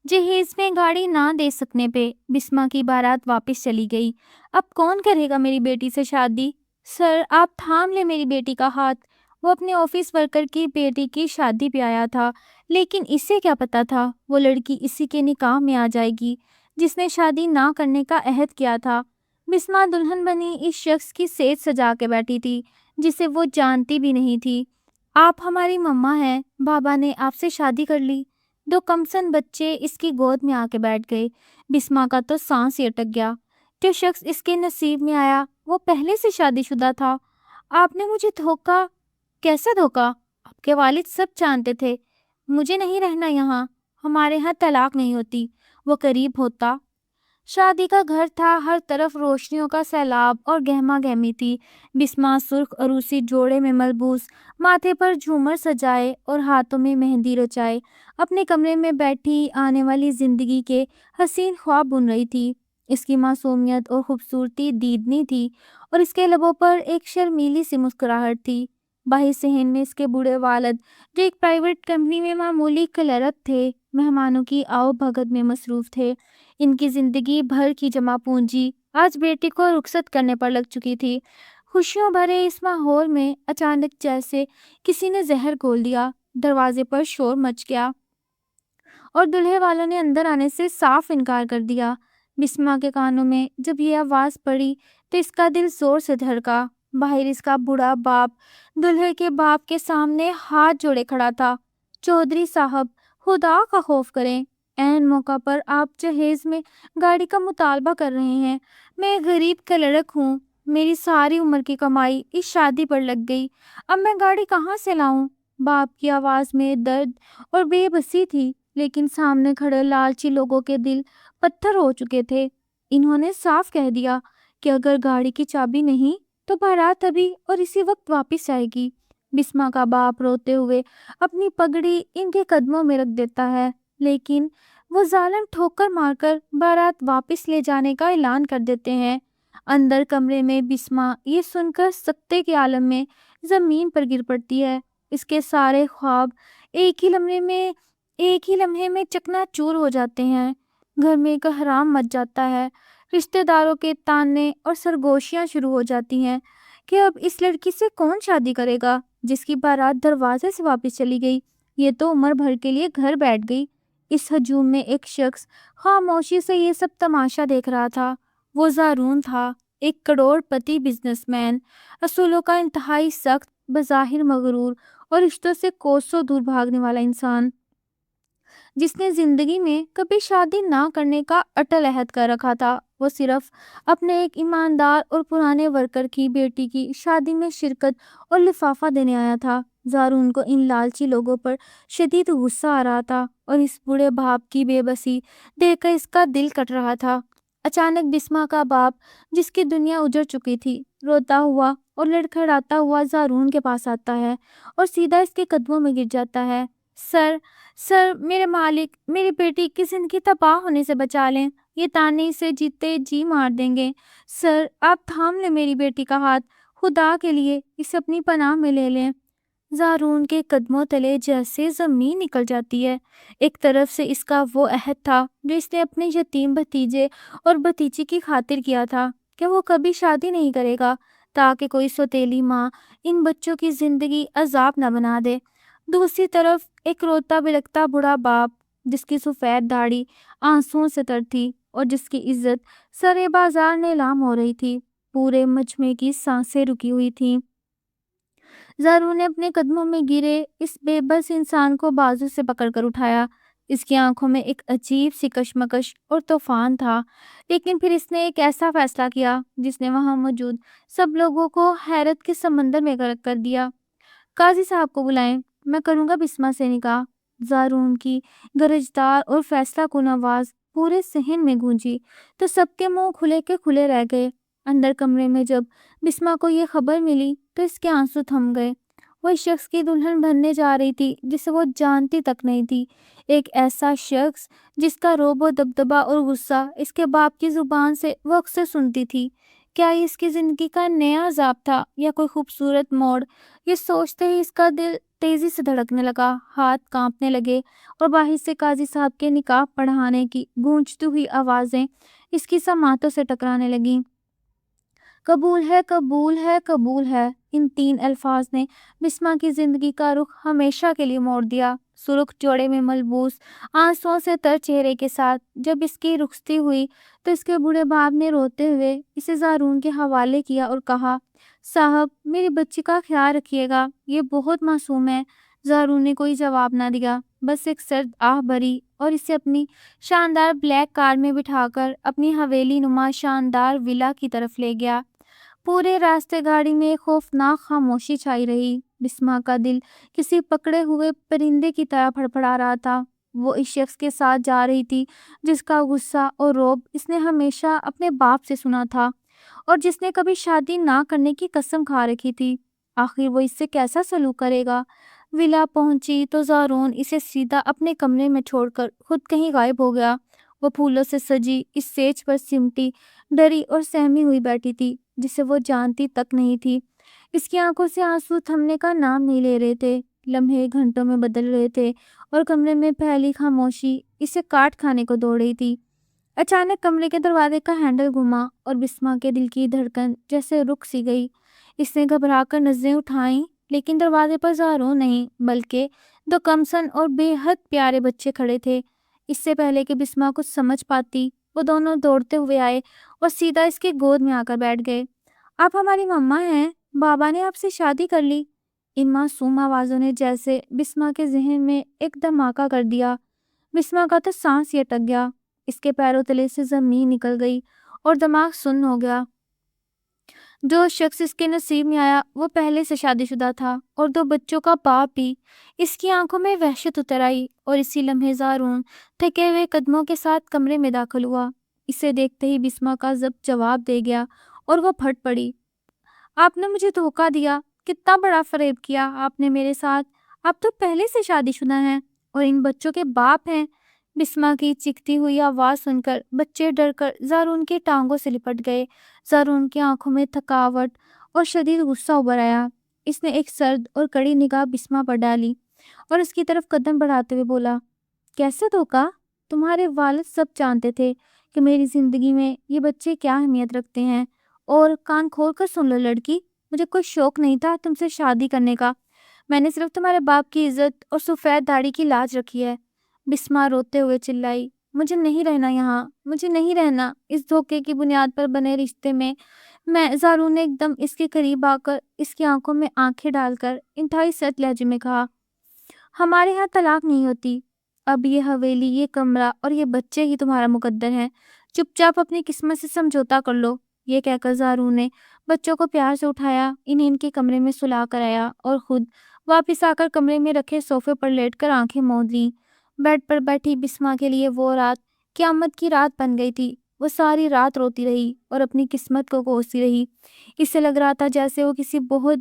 جہیز میں گاڑی نہ دے سکنے پہ بسما کی بارات واپس چلی گئی۔ اب کون کرے گا میری بیٹی سے شادی؟ سر آپ تھام لے میری بیٹی کا ہاتھ۔ وہ اپنے آفس ورکر کی بیٹی کی شادی پہ آیا تھا، لیکن اسے کیا پتا تھا وہ لڑکی اسی کے نکاح میں آ جائے گی جس نے شادی نہ کرنے کا عہد کیا تھا۔ بسما دلہن بنی اس شخص کی سیج سجا کے بیٹھی تھی جسے وہ جانتی بھی نہیں تھی۔ آپ ہماری مما ہیں، بابا نے آپ سے شادی کر لی۔ دو کمسن بچے اس کی گود میں آ کے بیٹھ گئے۔ بسما کا تو سانس ہی اٹک گیا۔ جو شخص اس کے نصیب میں آیا وہ پہلے سے شادی شدہ تھا۔ آپ نے مجھے دھوکا۔ کیسا دھوکا؟ آپ کے والد سب جانتے تھے۔ مجھے نہیں رہنا یہاں، ہمارے ہاں طلاق نہیں ہوتی۔ وہ قریب ہوتا۔ شادی کا گھر تھا، ہر طرف روشنیوں کا سیلاب اور گہما گہمی تھی۔ بسما سرخ عروسی جوڑے میں ملبوس، ماتھے پر جھومر سجائے اور ہاتھوں میں مہندی رچائے اپنے کمرے میں بیٹھی آنے والی زندگی کے حسین خواب بن رہی تھی۔ اس کی معصومیت اور خوبصورتی دیدنی تھی اور اس کے لبوں پر ایک شرمیلی سی مسکراہٹ تھی۔ باہر صحن میں اس کے بوڑھے والد جو ایک پرائیویٹ کمپنی میں معمولی کلرک تھے، مہمانوں کی آؤ بھگت میں مصروف تھے۔ ان کی زندگی بھر کی جمع پونجی آج بیٹی کو رخصت کرنے پر لگ چکی تھی۔ خوشیوں بھرے اس ماحول میں اچانک جیسے کسی نے زہر گھول دیا۔ دروازے پر شور مچ گیا اور دلہے والوں نے اندر آنے سے صاف انکار کر دیا۔ بسما کے کانوں میں جب یہ آواز پڑی تو اس کا دل زور سے دھڑکا۔ باہر اس کا بوڑھا باپ دلہے کے باپ کے سامنے ہاتھ جوڑے کھڑا تھا۔ چودھری صاحب، خدا کا خوف کریں، عین موقع پر آپ جہیز میں گاڑی کا مطالبہ کر رہے ہیں۔ میں غریب کلرک ہوں، میری ساری عمر کی کمائی اس شادی پر لگ گئی، اب میں گاڑی کہاں سے لاؤں؟ باپ کی آواز میں درد اور بے بسی تھی، لیکن سامنے کھڑے لالچی لوگوں کے دل پتھر ہو چکے تھے۔ انہوں نے صاف کہہ دیا کہ اگر گاڑی کی چابی نہیں تو بارات ابھی اور اسی وقت واپس آئے گی۔ بسما کا باپ روتے ہوئے اپنی پگڑی ان کے قدموں میں رکھ دیتا ہے، لیکن وہ ظالم ٹھوکر مار کر بارات واپس لے جانے کا اعلان کر دیتے ہیں۔ اندر کمرے میں بسما یہ سن کر سکتے کے عالم میں زمین پر گر پڑتی ہے۔ اس کے سارے خواب ایک ہی لمحے میں چکنا چور ہو جاتے ہیں۔ گھر میں ایک حرام مچ جاتا ہے۔ رشتہ داروں کے تانے اور سرگوشیاں شروع ہو جاتی ہیں کہ اب اس لڑکی سے کون شادی کرے گا جس کی بارات دروازے سے واپس چلی گئی؟ یہ تو عمر بھر کے لیے گھر بیٹھ گئی۔ اس ہجوم میں ایک شخص خاموشی سے یہ سب تماشا دیکھ رہا تھا۔ وہ زارون تھا، ایک کروڑ پتی بزنس مین، اصولوں کا انتہائی سخت، بظاہر مغرور اور رشتوں سے کوسوں دور بھاگنے والا انسان، جس نے زندگی میں کبھی شادی نہ کرنے کا اٹل عہد کر رکھا تھا۔ وہ صرف اپنے ایک ایماندار اور پرانے ورکر کی بیٹی کی شادی میں شرکت اور لفافہ دینے آیا تھا۔ زارون کو ان لالچی لوگوں پر شدید غصہ آ رہا تھا اور اس بوڑھے باپ کی بے بسی دیکھ کر اس کا دل کٹ رہا تھا۔ اچانک بسما کا باپ، جس کی دنیا اجڑ چکی تھی، روتا ہوا اور لڑکھڑاتا ہوا زارون کے پاس آتا ہے اور سیدھا اس کے قدموں میں گر جاتا ہے۔ سر سر میرے مالک، میری بیٹی کی زندگی تباہ ہونے سے بچا لیں، یہ تانے اسے جیتے جی مار دیں گے۔ سر آپ تھام لیں میری بیٹی کا ہاتھ، خدا کے لیے اسے اپنی پناہ میں لے لیں۔ زارون کے قدموں تلے جیسے زمین نکل جاتی ہے۔ ایک طرف سے اس کا وہ عہد تھا جو اس نے اپنے یتیم بھتیجے اور بھتیجی کی خاطر کیا تھا کہ وہ کبھی شادی نہیں کرے گا تاکہ کوئی سوتیلی ماں ان بچوں کی زندگی عذاب نہ بنا دے۔ دوسری طرف ایک روتا بلکتا بڑا باپ، جس کی سفید داڑھی آنسوؤں سے تر تھی اور جس کی عزت سرے بازار نیلام ہو رہی تھی۔ پورے مجمع کی سانسیں رکی ہوئی تھیں۔ زارون نے اپنے قدموں میں گرے اس بے بس انسان کو بازو سے پکڑ کر اٹھایا۔ اس کی آنکھوں میں ایک عجیب سی کشمکش اور طوفان تھا، لیکن پھر اس نے ایک ایسا فیصلہ کیا جس نے وہاں موجود سب لوگوں کو حیرت کے سمندر میں غرق کر دیا۔ قاضی صاحب کو بلائیں، میں کروں گا بسما سے نکاح۔ زارون کی گرجدار اور فیصلہ کن آواز پورے صحن میں گونجی تو سب کے منہ کھلے کے کھلے رہ گئے۔ اندر کمرے میں جب بسما کو یہ خبر ملی تو اس کے آنسو تھم گئے۔ وہ اس شخص کی دلہن بننے جا رہی تھی جسے وہ جانتی تک نہیں تھی، ایک ایسا شخص جس کا رعب و دبدبہ اور غصہ اس کے باپ کی زبان سے وہ اکثر سنتی تھی۔ کیا یہ اس کی زندگی کا نیا عذاب تھا یا کوئی خوبصورت موڑ؟ یہ سوچتے ہی اس کا دل تیزی سے دھڑکنے لگا، ہاتھ کانپنے لگے اور باہر سے قاضی صاحب کے نکاح پڑھانے کی گونجتی ہوئی آوازیں اس کی سماعتوں سے ٹکرانے لگیں۔ قبول ہے، قبول ہے، قبول ہے، ان 3 الفاظ نے بسما کی زندگی کا رخ ہمیشہ کے لیے موڑ دیا۔ سرخ جوڑے میں ملبوس، آنسوؤں سے تر چہرے کے ساتھ جب اس کی رخصتی ہوئی تو اس کے بوڑھے باپ نے روتے ہوئے اسے زارون کے حوالے کیا اور کہا، صاحب میری بچی کا خیال رکھیے گا، یہ بہت معصوم ہے۔ زارون نے کوئی جواب نہ دیا، بس ایک سرد آہ بھری اور اسے اپنی شاندار بلیک کار میں بٹھا کر اپنی حویلی نما شاندار ولا کی طرف لے گیا۔ پورے راستے گاڑی میں ایک خوفناک خاموشی چھائی رہی۔ بسما کا دل کسی پکڑے ہوئے پرندے کی طرح پھڑپڑا رہا تھا۔ وہ اس شخص کے ساتھ جا رہی تھی جس کا غصہ اور رعب اس نے ہمیشہ اپنے باپ سے سنا تھا اور جس نے کبھی شادی نہ کرنے کی قسم کھا رکھی تھی۔ آخر وہ اس سے کیسا سلوک کرے گا؟ ولا پہنچی تو زارون اسے سیدھا اپنے کمرے میں چھوڑ کر خود کہیں غائب ہو گیا۔ وہ پھولوں سے سجی اس سیج پر سمٹی، ڈری اور سہمی ہوئی بیٹھی تھی جسے وہ جانتی تک نہیں تھی۔ اس کی آنکھوں سے آنسو تھمنے کا نام نہیں لے رہے تھے، لمحے گھنٹوں میں بدل رہے تھے اور کمرے میں پھیلی خاموشی اسے کاٹ کھانے کو دوڑ رہی تھی۔ اچانک کمرے کے دروازے کا ہینڈل گھما اور بسما کے دل کی دھڑکن جیسے رک سی گئی۔ اس نے گھبرا کر نظریں اٹھائیں، لیکن دروازے پر زارون نہیں بلکہ 2 کمسن اور بے حد پیارے بچے کھڑے تھے۔ اس سے پہلے کہ بسما کچھ سمجھ پاتی، وہ دونوں دوڑتے ہوئے آئے اور سیدھا اس کی گود میں آ کر بیٹھ گئے۔ آپ ہماری مما ہیں، بابا نے آپ سے شادی کر لی۔ ان معصوم آوازوں نے جیسے بسما کے ذہن میں ایک دھماکہ کر دیا۔ بسما کا تو سانس ہی اٹک گیا، اس کے پیروں تلے سے زمین نکل گئی اور دماغ سن ہو گیا۔ جو شخص اس کے نصیب میں آیا وہ پہلے سے شادی شدہ تھا اور 2 بچوں کا باپ بھی۔ اس کی آنکھوں میں وحشت اتر آئی اور اسی لمحے زارون تھکے ہوئے قدموں کے ساتھ کمرے میں داخل ہوا۔ اسے دیکھتے ہی بسما کا ضبط جواب دے گیا اور وہ پھٹ پڑی۔ آپ نے مجھے دھوکا دیا، کتنا بڑا فریب کیا آپ نے میرے ساتھ۔ آپ تو پہلے سے شادی شدہ ہیں اور ان بچوں کے باپ ہیں۔ بسما کی چیختی ہوئی آواز سن کر بچے ڈر کر زارون کی ٹانگوں سے لپٹ گئے۔ زارون کی آنکھوں میں تھکاوٹ اور شدید غصہ ابھر آیا۔ اس نے ایک سرد اور کڑی نگاہ بسما پر ڈالی اور اس کی طرف قدم بڑھاتے ہوئے بولا، کیسے دھوکا؟ تمہارے والد سب جانتے تھے کہ میری زندگی میں یہ بچے کیا اہمیت رکھتے ہیں، اور کان کھول کر سن لو لڑکی، مجھے کوئی شوق نہیں تھا تم سے شادی کرنے کا۔ میں نے صرف تمہارے باپ کی عزت اور سفید داڑھی کی لاج رکھی ہے۔ بسما روتے ہوئے چلائی، مجھے نہیں رہنا یہاں، مجھے نہیں رہنا اس دھوکے کی بنیاد پر بنے رشتے میں۔ زارون نے ایک دم اس کے قریب آ کر اس کی آنکھوں میں آنکھیں ڈال کر انتہائی سخت لہجے میں کہا، ہمارے ہاں طلاق نہیں ہوتی، اب یہ حویلی، یہ کمرہ اور یہ بچے ہی تمہارا مقدر ہیں، چپ چاپ اپنی قسمت سے سمجھوتا کر لو۔ یہ کہہ کر زارون نے بچوں کو پیار سے اٹھایا، انہیں ان کے کمرے میں سلا کر آیا اور خود واپس آ کر کمرے میں رکھے صوفے پر لیٹ کر آنکھیں موند لیں۔ بیڈ پر بیٹھی بسما کے لیے وہ رات قیامت کی رات بن گئی تھی۔ وہ ساری رات روتی رہی اور اپنی قسمت کو کوستی رہی۔ اسے لگ رہا تھا جیسے وہ کسی بہت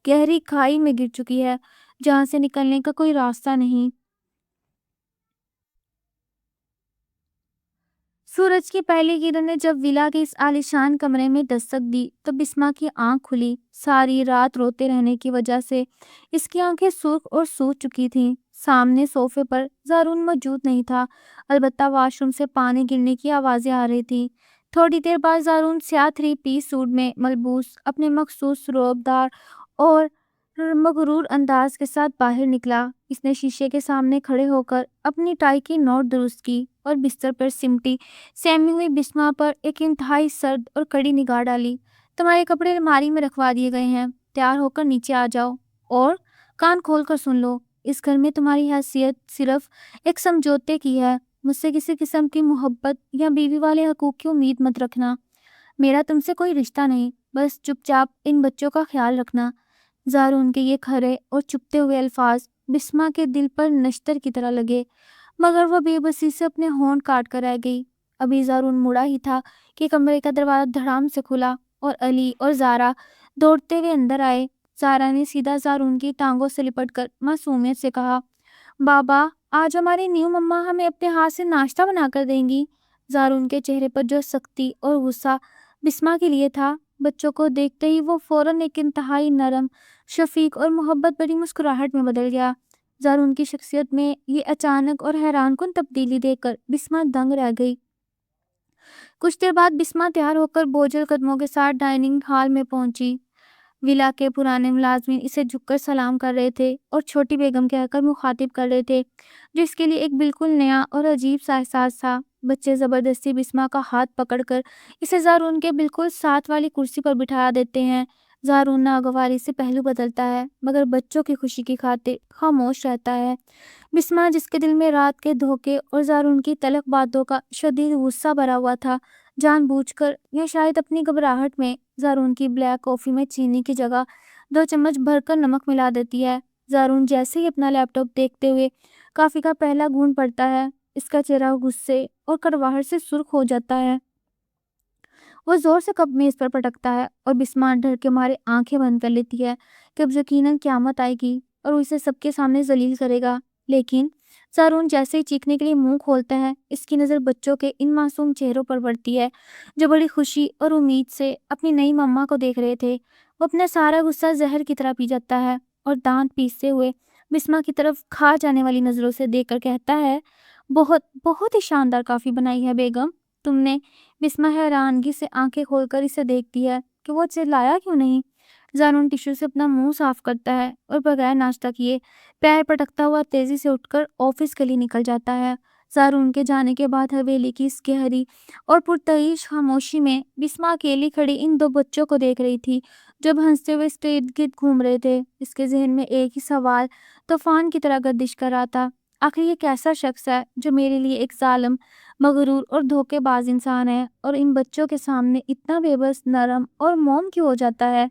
گہری کھائی میں گر چکی ہے جہاں سے نکلنے کا کوئی راستہ نہیں۔ سورج کی پہلی کرن نے جب ولا کے اس عالیشان کمرے میں دستک دی تو بسما کی آنکھ کھلی۔ ساری رات روتے رہنے کی وجہ سے اس کی آنکھیں سرخ اور سوج چکی تھیں۔ سامنے صوفے پر زارون موجود نہیں تھا، البتہ واش روم سے پانی گرنے کی آوازیں آ رہی تھیں۔ تھوڑی دیر بعد زارون سیاہ 3 پیس سوٹ میں ملبوس اپنے مخصوص رعب دار اور مغرور انداز کے ساتھ باہر نکلا۔ اس نے شیشے کے سامنے کھڑے ہو کر اپنی ٹائی کی نوٹ درست کی اور بستر پر سمٹی سہمی ہوئی بسما پر ایک انتہائی سرد اور کڑی نگاہ ڈالی۔ تمہارے کپڑے الماری میں رکھوا دیے گئے ہیں، تیار ہو کر نیچے آ جاؤ اور کان کھول کر سن لو، اس گھر میں تمہاری حیثیت صرف ایک سمجھوتے کی ہے۔ مجھ سے کسی قسم کی محبت یا بیوی والے حقوق کی امید مت رکھنا، میرا تم سے کوئی رشتہ نہیں، بس چپ چاپ ان بچوں کا خیال رکھنا۔ زارون کے یہ کھرے اور چپتے ہوئے الفاظ بسما کے دل پر نشتر کی طرح لگے، مگر وہ بے بسی سے اپنے ہونٹ کاٹ کر رہ گئی۔ ابھی زارون مڑا ہی تھا کہ کمرے کا دروازہ دھڑام سے کھلا اور علی اور زارا دوڑتے ہوئے اندر آئے۔ زارا نے سیدھا زارون کی ٹانگوں سے لپٹ کر معصومیت سے کہا، بابا آج ہماری نیو مما ہمیں اپنے ہاتھ سے ناشتہ بنا کر دیں گی۔ زارون کے چہرے پر جو سختی اور غصہ بسما کے لیے تھا بچوں کو دیکھتے ہی وہ فوراً ایک انتہائی نرم، شفیق اور محبت بھری مسکراہٹ میں بدل گیا۔ زارون کی شخصیت میں یہ اچانک اور حیران کن تبدیلی دیکھ کر بسما دنگ رہ گئی۔ کچھ دیر بعد بسما تیار ہو کر بوجھل قدموں کے ساتھ ڈائننگ ہال میں پہنچی۔ ولا کے پرانے ملازمین اسے جھک کر سلام کر رہے تھے اور چھوٹی بیگم کہہ کر مخاطب کر رہے تھے، جس کے لیے ایک بالکل نیا اور عجیب سا احساس تھا۔ بچے زبردستی بسما کا ہاتھ پکڑ کر اسے زارون کے بالکل ساتھ والی کرسی پر بٹھا دیتے ہیں۔ زارون ناگواری سے پہلو بدلتا ہے مگر بچوں کی خوشی کی خاطر خاموش رہتا ہے۔ بسما، جس کے دل میں رات کے دھوکے اور زارون کی تلخ باتوں کا شدید غصہ بھرا ہوا تھا، جان بوجھ کر یا شاید اپنی گھبراہٹ میں زارون کی بلیک کافی میں چینی کی جگہ 2 چمچ بھر کر نمک ملا دیتی ہے۔ زارون جیسے ہی اپنا لیپ ٹاپ دیکھتے ہوئے کافی کا پہلا گھونٹ پڑتا ہے، اس کا چہرہ غصے اور کڑواہٹ سے سرخ ہو جاتا ہے۔ وہ زور سے کپ میز پر پٹکتا ہے اور بسما ڈر کے مارے آنکھیں بند کر لیتی ہے کہ اب یقیناً قیامت آئے گی اور وہ اسے سب کے سامنے ذلیل کرے گا۔ لیکن زارون جیسے ہی چیخنے کے لیے منہ کھولتا ہے، اس کی نظر بچوں کے ان معصوم چہروں پر پڑتی ہے جو بڑی خوشی اور امید سے اپنی نئی مما کو دیکھ رہے تھے۔ وہ اپنا سارا غصہ زہر کی طرح پی جاتا ہے اور دانت پیستے ہوئے بسما کی طرف کھا جانے والی نظروں سے دیکھ کر کہتا ہے، بہت بہت ہی شاندار کافی بنائی ہے بیگم تم نے۔ بسما حیرانگی سے آنکھیں کھول کر اسے دیکھتی ہے کہ وہ چلایا کیوں نہیں۔ زارون ٹشو سے اپنا منہ صاف کرتا ہے اور بغیر ناشتہ کیے پیر پٹکتا ہوا تیزی سے اٹھ کر آفس کے لیے نکل جاتا ہے۔ زارون کے جانے کے بعد حویلی کی اس گہری اور پرتعیش خاموشی میں بسما اکیلی کھڑی ان 2 بچوں کو دیکھ رہی تھی جو ہنستے ہوئے اس کے ارد گرد گھوم رہے تھے۔ اس کے ذہن میں ایک ہی سوال طوفان کی طرح گردش کر رہا تھا، آخر یہ کیسا شخص ہے جو میرے لیے ایک ظالم، مغرور اور دھوکے باز انسان ہے اور ان بچوں کے سامنے اتنا بے بس، نرم اور موم کیوں ہو جاتا ہے۔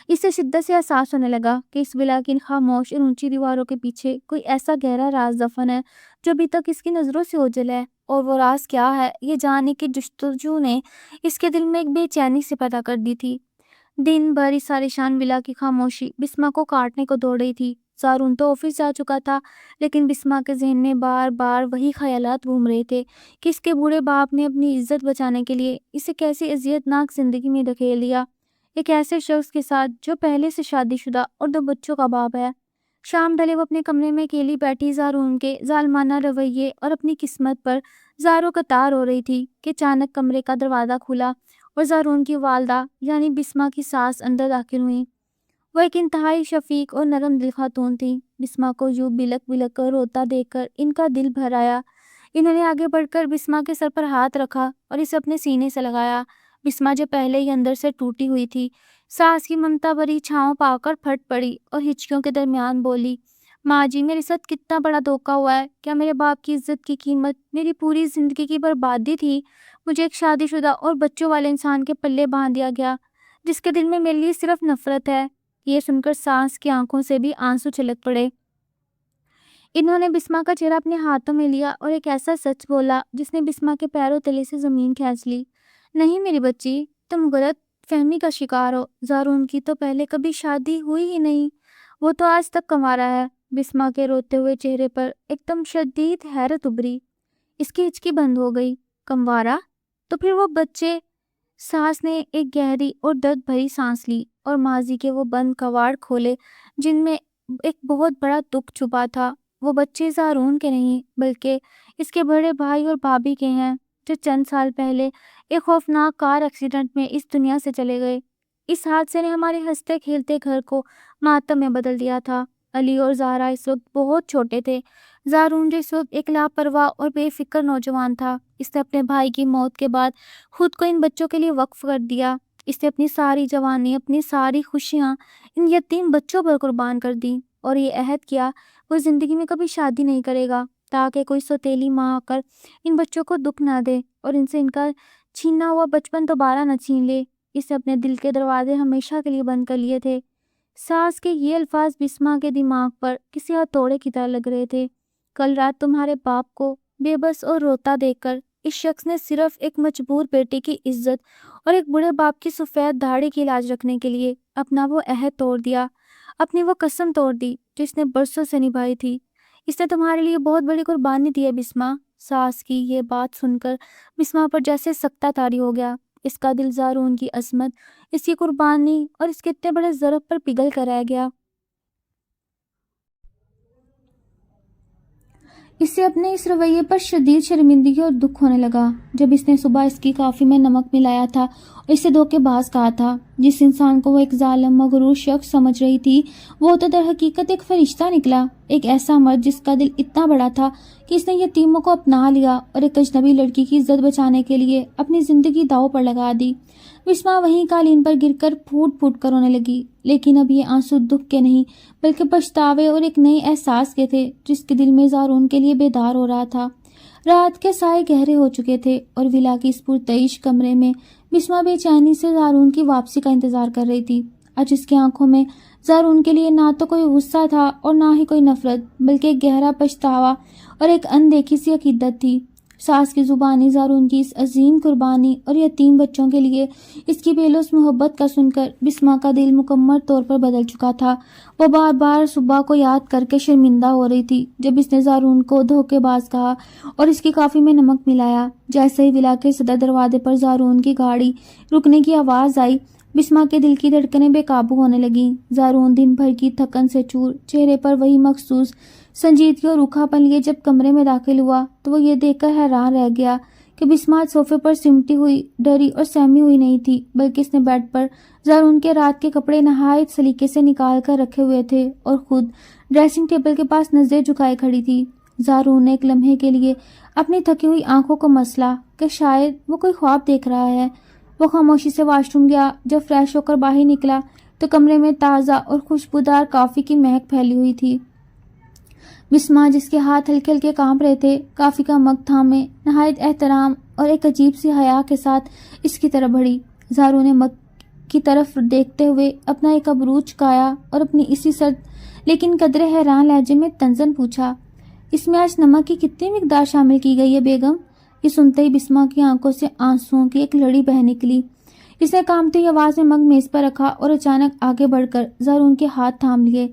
اسے شدت سے احساس ہونے لگا کہ اس ولا کی ان خاموش اور اونچی دیواروں کے پیچھے کوئی ایسا گہرا راز دفن ہے جو ابھی تک اس کی نظروں سے اوجھل ہے، اور وہ راز کیا ہے یہ جاننے کی جستجو نے اس کے دل میں ایک بے چینی سے پیدا کر دی تھی۔ دن بھر اس عالیشان ولا کی خاموشی بسما کو کاٹنے کو دوڑ رہی تھی۔ زارون تو آفس جا چکا تھا لیکن بسما کے ذہن میں بار بار وہی خیالات گھوم رہے تھے کہ اس کے بوڑھے باپ نے اپنی عزت بچانے کے لیے اسے کیسی اذیت ناک زندگی میں دھکیل دیا، ایک ایسے شخص کے ساتھ جو پہلے سے شادی شدہ اور 2 بچوں کا باپ ہے۔ شام ڈھلے وہ اپنے کمرے میں اکیلی بیٹھی زارون کے ظالمانہ رویے اور اپنی قسمت پر زاروں قطار ہو رہی تھی کہ اچانک کمرے کا دروازہ کھلا اور زارون کی والدہ یعنی بسما کی ساس اندر داخل ہوئی۔ وہ ایک انتہائی شفیق اور نرم دل خاتون تھی۔ بسما کو یوں بلک بلک کر روتا دیکھ کر ان کا دل بھر آیا۔ انہوں نے آگے بڑھ کر بسما کے سر پر ہاتھ رکھا اور اسے اپنے سینے سے لگایا۔ بسما جو پہلے ہی اندر سے ٹوٹی ہوئی تھی، ساس کی ممتا بھری چھاؤں پا کر پھٹ پڑی اور ہچکیوں کے درمیان بولی، ماں جی میرے ساتھ کتنا بڑا دھوکا ہوا ہے، کیا میرے باپ کی عزت کی قیمت میری پوری زندگی کی بربادی تھی؟ مجھے ایک شادی شدہ اور بچوں والے انسان کے پلے باندھ دیا گیا جس کے دل میں میرے لیے صرف نفرت ہے۔ یہ سن کر ساس کی آنکھوں سے بھی آنسو چھلک پڑے۔ انہوں نے بسما کا چہرہ اپنے ہاتھوں میں لیا اور ایک ایسا سچ بولا جس نے بسما کے پیروں تلے سے زمین کھینچ لی۔ نہیں میری بچی، تم غلط فہمی کا شکار ہو، زارون کی تو پہلے کبھی شادی ہوئی ہی نہیں، وہ تو آج تک کنوارا ہے۔ بسما کے روتے ہوئے چہرے پر ایک دم شدید حیرت ابھری، اس کی ہچکی بند ہو گئی۔ کنوارا؟ تو پھر وہ بچے؟ ساس نے ایک گہری اور درد بھری سانس لی اور ماضی کے وہ بند کواڑ کھولے جن میں ایک بہت بڑا دکھ چھپا تھا۔ وہ بچے زارون کے نہیں بلکہ اس کے بڑے بھائی اور بھابھی کے ہیں جو چند سال پہلے ایک خوفناک کار ایکسیڈنٹ میں اس دنیا سے چلے گئے۔ اس حادثے نے ہمارے ہنستے کھیلتے گھر کو ماتم میں بدل دیا تھا۔ علی اور زہرا اس وقت بہت چھوٹے تھے۔ زارون جو اس وقت ایک لاپرواہ اور بے فکر نوجوان تھا، اس نے اپنے بھائی کی موت کے بعد خود کو ان بچوں کے لیے وقف کر دیا۔ اس نے اپنی ساری جوانی، اپنی ساری خوشیاں ان یتیم بچوں پر قربان کر دی اور یہ عہد کیا وہ زندگی میں کبھی شادی نہیں کرے گا تاکہ کوئی سوتیلی ماں آ کر ان بچوں کو دکھ نہ دے اور ان سے ان کا چھینا ہوا بچپن دوبارہ نہ چھین لے۔ اس نے اپنے دل کے دروازے ہمیشہ کے لیے بند کر لیے تھے۔ ساس کے یہ الفاظ بسما کے دماغ پر کسی ہتھوڑے کی طرح لگ رہے تھے۔ کل رات تمہارے باپ کو بے بس اور روتا دیکھ کر اس شخص نے صرف ایک مجبور بیٹے کی عزت اور ایک بڑے باپ کی سفید داڑھی کی لاج رکھنے کے لیے اپنا وہ عہد توڑ دیا، اپنی وہ قسم توڑ دی جو اس نے برسوں سے نبھائی تھی۔ اس نے تمہارے لیے بہت بڑی قربانی دی ہے بسما۔ ساس کی یہ بات سن کر بسما پر جیسے سکتہ طاری ہو گیا۔ اس کا دل زارون کی عظمت، اس کی قربانی اور اس کے اتنے بڑے ضرب پر پگھل کر رہ گیا۔ اسے اپنے اس رویے پر شدید شرمندگی اور دکھ ہونے لگا۔ جب اس نے صبح اس کی کافی میں نمک ملایا تھا اور اسے دھوکے باز کہا تھا، جس انسان کو وہ ایک ظالم مغرور شخص سمجھ رہی تھی، وہ تو در حقیقت ایک فرشتہ نکلا، ایک ایسا مرد جس کا دل اتنا بڑا تھا کہ اس نے یتیموں کو اپنا لیا اور ایک اجنبی لڑکی کی عزت بچانے کے لیے اپنی زندگی داؤ پر لگا دی۔ بسما وہیں قالین پر گر کر پھوٹ پھوٹ کر رونے لگی، لیکن اب یہ آنسو دکھ کے نہیں بلکہ پچھتاوے اور ایک نئے احساس کے تھے جس کے دل میں زارون کے لیے بیدار ہو رہا تھا۔ رات کے سائے گہرے ہو چکے تھے اور ولا کی اس پرتعیش کمرے میں بسما بے چینی سے زارون کی واپسی کا انتظار کر رہی تھی۔ آج اس کی آنکھوں میں زارون کے لیے نہ تو کوئی غصہ تھا اور نہ ہی کوئی نفرت، بلکہ ایک گہرا پچھتاوا اور ایک اندیکھی سی عقیدت تھی۔ ساس کی زبانی زارون کی اس عظیم قربانی اور یتیم بچوں کے لیے اس کی بے لوث محبت کا سن کر بسما کا دل مکمل طور پر بدل چکا تھا۔ وہ بار بار صبح کو یاد کر کے شرمندہ ہو رہی تھی جب اس نے زارون کو دھوکے باز کہا اور اس کی کافی میں نمک ملایا۔ جیسے ہی ولا کے صدر دروازے پر زارون کی گاڑی رکنے کی آواز آئی، بسما کے دل کی دھڑکنیں بے قابو ہونے لگیں۔ زارون دن بھر کی تھکن سے چور، چہرے پر وہی مخصوص سنجیدگی اور روکھا پن لیے جب کمرے میں داخل ہوا تو وہ یہ دیکھ کر حیران رہ گیا کہ بسما صوفے پر سمٹی ہوئی، ڈری اور سہمی ہوئی نہیں تھی، بلکہ اس نے بیڈ پر زارون کے رات کے کپڑے نہایت سلیقے سے نکال کر رکھے ہوئے تھے اور خود ڈریسنگ ٹیبل کے پاس نظریں جھکائے کھڑی تھی۔ زارون نے ایک لمحے کے لیے اپنی تھکی ہوئی آنکھوں کو مسلا کہ شاید وہ کوئی خواب دیکھ رہا ہے۔ وہ خاموشی سے واش روم گیا۔ جب فریش ہو کر باہر نکلا تو کمرے میں تازہ اور خوشبودار کافی کی مہک پھیلی ہوئی تھی۔ بسما، جس کے ہاتھ ہلکے ہلکے کانپ رہے تھے، کافی کا مگ تھامے نہایت احترام اور ایک عجیب سی حیا کے ساتھ اس کی طرف بڑھی۔ زارون نے مگ کی طرف دیکھتے ہوئے اپنا ایک ابرو چکایا اور اپنی اسی سرد لیکن قدرے حیران لہجے میں طنزاً پوچھا، اس میں آج نمک کی کتنی مقدار شامل کی گئی ہے بیگم؟ یہ سنتے ہی بسما کی آنکھوں سے آنسوؤں کی ایک لڑی بہہ نکلی۔ اس نے کانپتی ہوئی آواز میں مگ میز پر رکھا اور اچانک آگے بڑھ کر زارون کے ہاتھ تھام لیے۔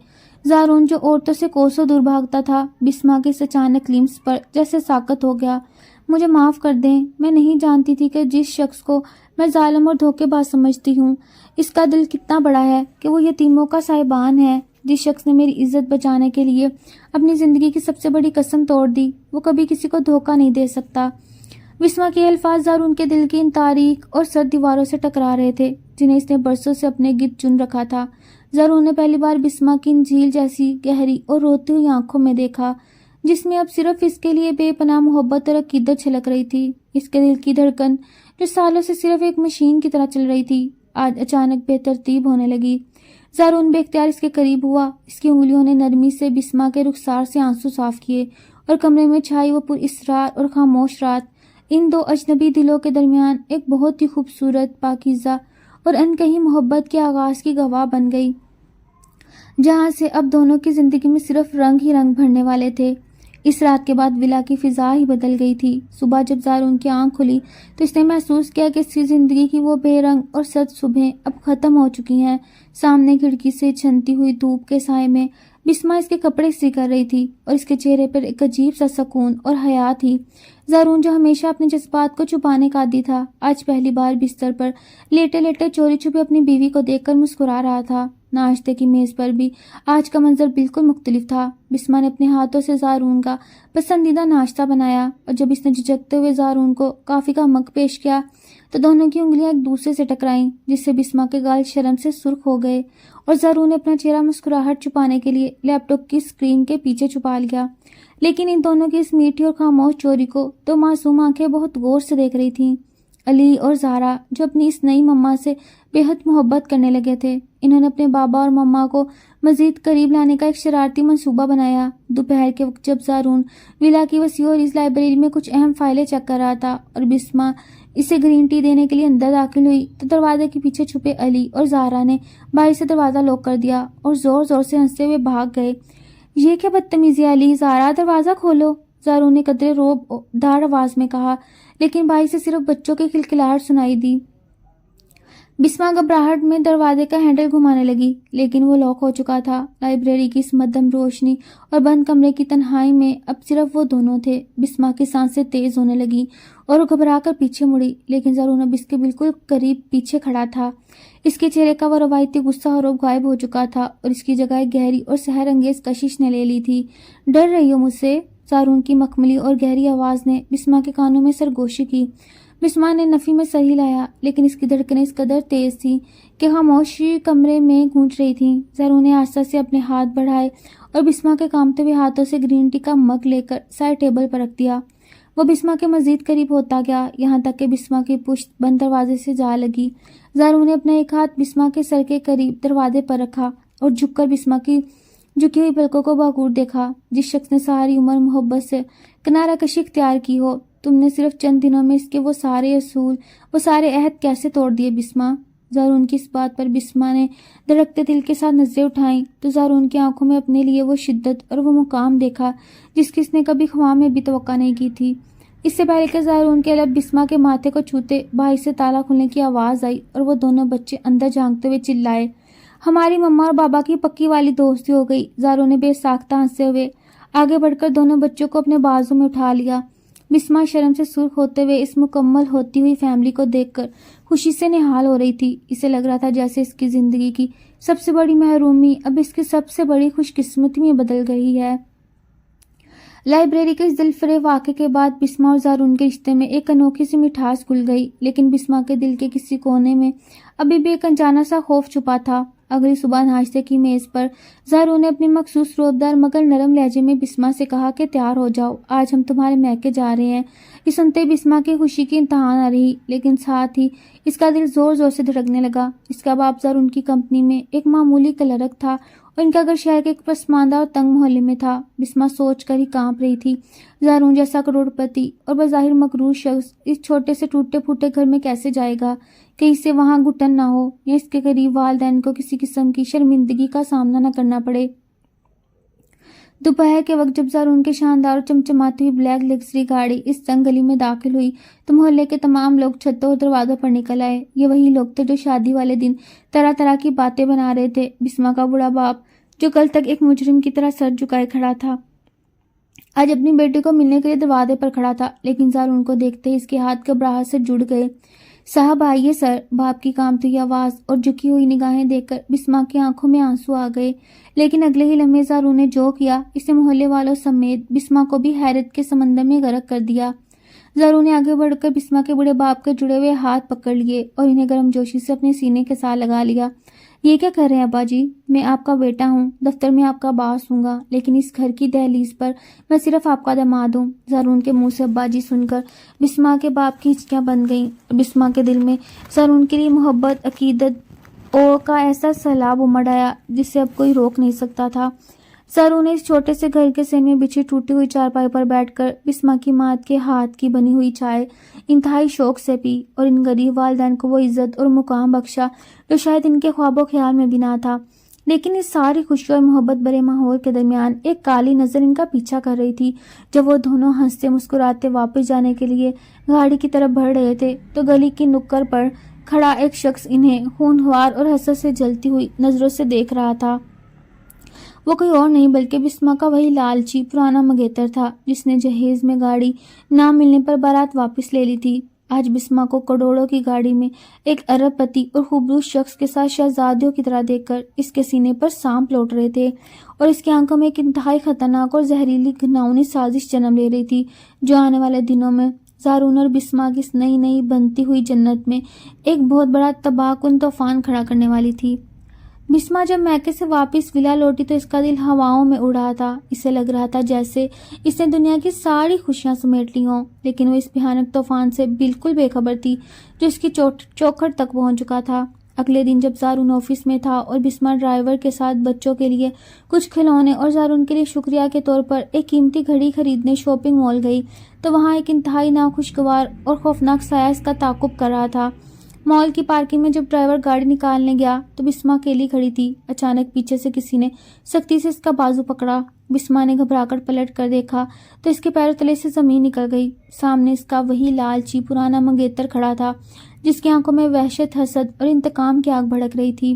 زارون، جو عورتوں سے کوسوں دور بھاگتا تھا، بسما کے اس اچانک لمس پر جیسے ساکت ہو گیا۔ مجھے معاف کر دیں، میں نہیں جانتی تھی کہ جس شخص کو میں ظالم اور دھوکے باز سمجھتی ہوں، اس کا دل کتنا بڑا ہے، کہ وہ یتیموں کا سائبان ہے۔ جس شخص نے میری عزت بچانے کے لیے اپنی زندگی کی سب سے بڑی قسم توڑ دی، وہ کبھی کسی کو دھوکہ نہیں دے سکتا۔ بسما کے الفاظ زارون کے دل کی ان تاریک اور سرد دیواروں سے ٹکرا رہے تھے جنہیں اس نے برسوں سے اپنے گرد چن رکھا تھا۔ زارون نے پہلی بار بسما کی ان جھیل جیسی گہری اور روتی ہوئی آنکھوں میں دیکھا، جس میں اب صرف اس کے لیے بے پناہ محبت اور عقیدت چھلک رہی تھی۔ اس کے دل کی دھڑکن، جو سالوں سے صرف ایک مشین کی طرح چل رہی تھی، آج اچانک بے ترتیب ہونے لگی۔ زارون بے اختیار اس کے قریب ہوا۔ اس کی انگلیوں نے نرمی سے بسما کے رخسار سے آنسو صاف کیے اور کمرے میں چھائی وہ پر اسرار اور خاموش رات ان دو اجنبی دلوں کے درمیان ایک بہت ہی خوبصورت، پاکیزہ اور انکہی محبت کے آغاز کی گواہ بن گئی، جہاں سے اب دونوں کی زندگی میں صرف رنگ ہی رنگ بھرنے والے تھے۔ اس رات کے بعد ولا کی فضا ہی بدل گئی تھی۔ صبح جب زارون کی آنکھ کھلی تو اس نے محسوس کیا کہ اس کی زندگی کی وہ بے رنگ اور سرد صبحیں اب ختم ہو چکی ہیں۔ سامنے کھڑکی سے چھنتی ہوئی دھوپ کے سائے میں بسما اس کے کپڑے استری کر رہی تھی اور اس کے چہرے پر ایک عجیب سا سکون اور حیا تھی۔ زارون، جو ہمیشہ اپنے جذبات کو چھپانے کا عادی تھا، آج پہلی بار بستر پر لیٹے لیٹے چوری چھپے اپنی بیوی کو دیکھ کر مسکرا رہا تھا۔ ناشتے کی میز پر بھی آج کا منظر بالکل مختلف تھا۔ بسما نے اپنے ہاتھوں سے زارون کا پسندیدہ ناشتہ بنایا اور جب اس نے جھجکتے ہوئے زارون کو کافی کا مگ پیش کیا تو دونوں کی انگلیاں ایک دوسرے سے ٹکرائیں، جس سے بسما کے گال شرم سے سرخ ہو گئے اور زارون نے اپنا چہرہ مسکراہٹ چھپانے کے لیے لیپ ٹاپ کی اسکرین کے پیچھے چھپا لیا۔ لیکن ان دونوں کی اس میٹھی اور خاموش چوری کو دو معصوم آنکھیں بہت غور سے دیکھ رہی تھیں، علی اور زہرا، جو اپنی اس نئی مما سے بے حد محبت کرنے لگے تھے۔ انہوں نے اپنے بابا اور مما کو مزید قریب لانے کا ایک شرارتی منصوبہ بنایا۔ دوپہر کے وقت جب زارون ولا کی وسیع اور اس لائبریری میں کچھ اہم فائلیں چیک کر رہا تھا اور بسما اسے گرین ٹی دینے کے لیے اندر داخل ہوئی تو دروازے کے پیچھے چھپے علی اور زہرا نے باہر سے دروازہ لاک کر دیا اور زور زور سے ہنستے ہوئے بھاگ گئے۔ یہ کیا بدتمیزی ہے علی، زہرا دروازہ کھولو، زارون نے قدرے روب دار آواز میں کہا، لیکن باہر سے صرف بچوں کی کھلکھلاہٹ سنائی دی۔ بسما گھبراہٹ میں دروازے کا ہینڈل گھمانے لگی، لیکن وہ لاک ہو چکا تھا۔ لائبریری کی اس مدھم روشنی اور بند کمرے کی تنہائی میں اب صرف وہ دونوں تھے۔ بسما کی سانسیں تیز ہونے لگیں اور وہ گھبرا کر پیچھے مڑی، لیکن زارون اب اس کے بالکل قریب پیچھے کھڑا تھا۔ اس کے چہرے کا وہ روایتی غصہ اور رعب غائب ہو چکا تھا اور اس کی جگہ ایک گہری اور سحر انگیز کشش نے لے لی تھی۔ ڈر رہی ہو مجھ سے؟ زارون کی مخملی اور گہری آواز نے بسما کے کانوں میں سرگوشی کی۔ بسما نے نفی میں سر ہلایا، لیکن اس کی دھڑکنیں اس قدر تیز تھیں کہ خاموشی کمرے میں گونج رہی تھی۔ زارون نے آہستہ سے اپنے ہاتھ بڑھائے اور بسما کے کانپتے ہوئے ہاتھوں سے گرین ٹی کا مگ لے کر سائڈ ٹیبل پر رکھ دیا۔ وہ بسما کے مزید قریب ہوتا گیا، یہاں تک کہ بسما کی پشت بند دروازے سے جا لگی۔ زارون نے اپنا ایک ہاتھ بسما کے سر کے قریب دروازے پر رکھا اور جھک کر بسما کی جھکی ہوئی پلکوں کو بغور دیکھا۔ جس شخص نے ساری عمر محبت سے کنارہ کشی اختیار کی ہو، تم نے صرف چند دنوں میں اس کے وہ سارے اصول، وہ سارے عہد کیسے توڑ دیے بسما؟ زارون کی اس بات پر بسما نے دھڑکتے دل کے ساتھ نظریں اٹھائیں تو زارون کی آنکھوں میں اپنے لیے وہ شدت اور وہ مقام دیکھا جس کی اس نے کبھی خواہاں میں بھی توقع نہیں کی تھی۔ اس سے پہلے کہ زارون کے لب بسما کے ماتھے کو چھوتے، باہر سے تالا کھلنے کی آواز آئی اور وہ دونوں بچے اندر جھانکتے ہوئے چلائے، ہماری مما اور بابا کی پکی والی دوستی ہو گئی۔ زارون نے بے ساختہ ہنستے ہوئے آگے بڑھ کر دونوں بچوں کو اپنے بازو میں اٹھا لیا۔ بسما شرم سے سرخ ہوتے ہوئے اس مکمل ہوتی ہوئی فیملی کو دیکھ کر خوشی سے نہال ہو رہی تھی۔ اسے لگ رہا تھا جیسے اس کی زندگی کی سب سے بڑی محرومی اب اس کی سب سے بڑی خوش قسمتی میں بدل گئی ہے۔ لائبریری کے اس دلفریب واقعے کے بعد بسما اور زارون کے رشتے میں ایک انوکھی سی مٹھاس گھل گئی، لیکن بسما کے دل کے کسی کونے میں ابھی بھی ایک انجانا سا خوف چھپا تھا۔ اگلی صبح ناشتے کی میز پر زارون نے اپنے مخصوص روبدار مگر نرم لہجے میں بسما سے کہا کہ تیار ہو جاؤ، آج ہم تمہارے میکے جا رہے ہیں۔ یہ سنتے بسما کی خوشی کی انتہا نہ رہی، لیکن ساتھ ہی اس کا دل زور زور سے دھڑکنے لگا۔ اس کا باپ زارون کی کمپنی میں ایک معمولی کلرک تھا اور ان کا گھر شہر کے ایک پسماندہ اور تنگ محلے میں تھا۔ بسما سوچ کر ہی کانپ رہی تھی، زارون جیسا کروڑ پتی اور بظاہر مغرور شخص اس چھوٹے سے ٹوٹے پھوٹے گھر میں کیسے جائے گا؟ کہیں سے وہاں گھٹن نہ ہو یا اس کے قریب والدین کو کسی قسم کی شرمندگی کا سامنا نہ کرنا پڑے۔ دوپہر کے وقت جب زارون کے شاندار اور چمچماتی ہوئی بلیک لگژری گاڑی اس تنگ گلی میں داخل ہوئی تو محلے کے تمام لوگ چھتوں اور دروازوں پر نکل آئے۔ یہ وہی لوگ تھے جو شادی والے دن طرح طرح کی باتیں بنا رہے تھے۔ بسما کا بوڑھا باپ جو کل تک ایک مجرم کی طرح سر جھکائے کھڑا تھا، آج اپنی بیٹی کو ملنے کے لیے دروازے پر کھڑا تھا، لیکن زارون کو دیکھتے ہی اس کے ہاتھ گھبراہٹ سے جڑ گئے۔ صاحب آئیے سر، باپ کی کانپتی ہوئی آواز اور جھکی ہوئی نگاہیں دیکھ کر بسما کی آنکھوں میں آنسو آ گئے، لیکن اگلے ہی لمحے زارون نے جو کیا اس نے محلے والوں سمیت بسما کو بھی حیرت کے سمندر میں غرق کر دیا۔ زارون نے آگے بڑھ کر بسما کے بڑے باپ کے جڑے ہوئے ہاتھ پکڑ لیے اور انہیں گرم جوشی سے اپنے سینے کے ساتھ لگا لیا۔ یہ کیا کر رہے ہیں ابا جی؟ میں آپ کا بیٹا ہوں، دفتر میں آپ کا باس ہوں گا، لیکن اس گھر کی دہلیز پر میں صرف آپ کا داماد ہوں۔ زارون کے منہ سے ابا جی سن کر بسما کے باپ کی ہچکیاں بند گئیں اور بسما کے دل میں زارون کے لیے محبت، عقیدت کا ایسا سیلاب امڑ آیا جسے اب کوئی روک نہیں سکتا تھا۔ زارون نے اس چھوٹے سے گھر کے سین میں بچھی ٹوٹی ہوئی چارپائی پر بیٹھ کر بسما کی ماں کے ہاتھ کی بنی ہوئی چائے انتہائی شوق سے پی اور ان غریب والدین کو وہ عزت اور مقام بخشا جو شاید ان کے خواب و خیال میں بھی نہ تھا۔ لیکن اس ساری خوشی اور محبت بھرے ماحول کے درمیان ایک کالی نظر ان کا پیچھا کر رہی تھی۔ جب وہ دونوں ہنستے مسکراتے واپس جانے کے لیے گاڑی کی طرف بڑھ رہے تھے تو گلی کی نکڑ پر کھڑا ایک شخص انہیں ہونہار اور حسرت سے جلتی ہوئی نظروں سے دیکھ رہا تھا۔ وہ کوئی اور نہیں بلکہ بسما کا وہی لالچی پرانا منگیتر تھا جس نے جہیز میں گاڑی نہ ملنے پر بارات واپس لے لی تھی۔ آج بسما کو کروڑوں کی گاڑی میں ایک ارب پتی اور خوبصورت شخص کے ساتھ شہزادیوں کی طرح دیکھ کر اس کے سینے پر سانپ لوٹ رہے تھے اور اس کی آنکھوں میں ایک انتہائی خطرناک اور زہریلی گھناؤنی سازش جنم لے رہی تھی جو آنے والے دنوں میں زارون اور بسما کی اس نئی بنتی ہوئی جنت میں ایک بہت بڑا تباہ کن طوفان کھڑا کرنے والی تھی۔ بسما جب میکے سے واپس ولا لوٹی تو اس کا دل ہواؤں میں اڑا تھا۔ اسے لگ رہا تھا جیسے اس نے دنیا کی ساری خوشیاں سمیٹ لی ہوں، لیکن وہ اس بھیانک طوفان سے بالکل بے خبر تھی جو اس کی چوکھٹ تک پہنچ چکا تھا۔ اگلے دن جب زارون آفس میں تھا اور بسما ڈرائیور کے ساتھ بچوں کے لیے کچھ کھلونے اور زارون کے لیے شکریہ کے طور پر ایک قیمتی گھڑی خریدنے شاپنگ مال گئی تو وہاں ایک انتہائی ناخوشگوار اور خوفناک سایہ اس کا تعاقب کر رہا تھا۔ مال کی پارکنگ میں جب ڈرائیور گاڑی نکالنے گیا تو بسما اکیلی کھڑی تھی۔ اچانک پیچھے سے کسی نے سختی سے اس کا بازو پکڑا۔ بسما نے گھبرا کر پلٹ کر دیکھا تو اس کے پیروں تلے سے زمین نکل گئی۔ سامنے اس کا وہی لالچی پرانا منگیتر کھڑا تھا جس کی آنکھوں میں وحشت، حسد اور انتقام کی آگ بھڑک رہی تھی۔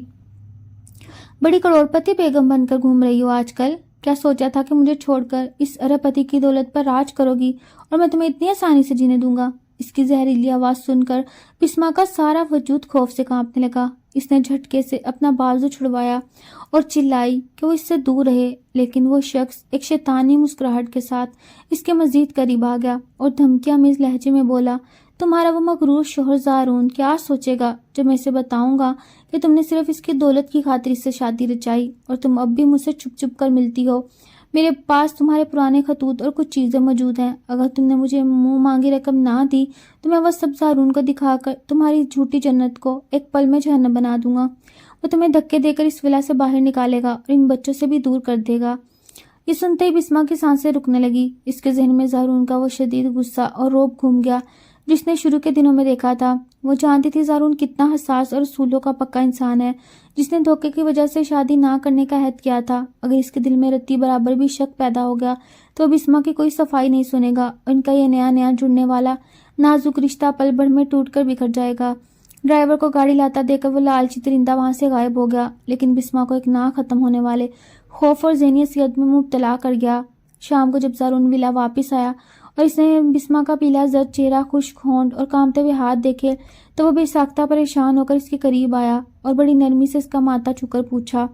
بڑی کروڑپتی بیگم بن کر گھوم رہی ہو آج کل۔ کیا سوچا تھا کہ مجھے چھوڑ کر اس ارب پتی کی دولت پر راج کرو گی اور میں تمہیں اتنی آسانی سے جینے دوں گا؟ اس کی زہریلی آواز سن کر بسما کا سارا وجود خوف سے کانپنے لگا۔ اس نے جھٹکے سے اپنا بازو چھڑوایا اور چلائی کہ وہ اس سے دور رہے، لیکن وہ شخص ایک شیطانی مسکراہٹ کے ساتھ اس کے مزید قریب آ گیا اور دھمکیاں آمیز لہجے میں بولا، تمہارا وہ مغرور شوہر زارون کیا سوچے گا جب میں اسے بتاؤں گا کہ تم نے صرف اس کی دولت کی خاطر اس سے شادی رچائی اور تم اب بھی مجھ سے چھپ چھپ کر ملتی ہو؟ میرے پاس تمہارے پرانے خطوط اور کچھ چیزیں موجود ہیں۔ اگر تم نے مجھے منہ مانگی رقم نہ دی تو میں وہ سب زارون کو دکھا کر تمہاری جھوٹی جنت کو ایک پل میں جہنم بنا دوں گا۔ وہ تمہیں دھکے دے کر اس ولا سے باہر نکالے گا اور ان بچوں سے بھی دور کر دے گا۔ یہ سنتے ہی بسما کی سانسیں رکنے لگی۔ اس کے ذہن میں زارون کا وہ شدید غصہ اور روب گھوم گیا جس نے شروع کے دنوں میں دیکھا تھا۔ وہ جانتی تھی زارون کتنا حساس اور اصولوں کا پکا انسان ہے، جس نے دھوکے کی وجہ سے شادی نہ کرنے کا عہد کیا تھا۔ اگر اس کے دل میں رتی برابر بھی شک پیدا ہو گیا تو وہ بسما کی کوئی صفائی نہیں سنے گا اور ان کا یہ نیا جڑنے والا نازک رشتہ پل بھر میں ٹوٹ کر بکھر جائے گا۔ ڈرائیور کو گاڑی لاتا دیکھ کر وہ لالچی درندہ وہاں سے غائب ہو گیا، لیکن بسما کو ایک نہ ختم ہونے والے خوف اور ذہنی اذیت میں مبتلا کر گیا۔ شام کو جب زارون ولا واپس آیا اور اس نے بسما کا پیلا زرد چہرہ، خشک ہونٹ اور کانپتے ہوئے ہاتھ دیکھے تو وہ بے ساختہ پریشان ہو کر اس کے قریب آیا اور بڑی نرمی سے اس کا ماتھا چھو کر پوچھا،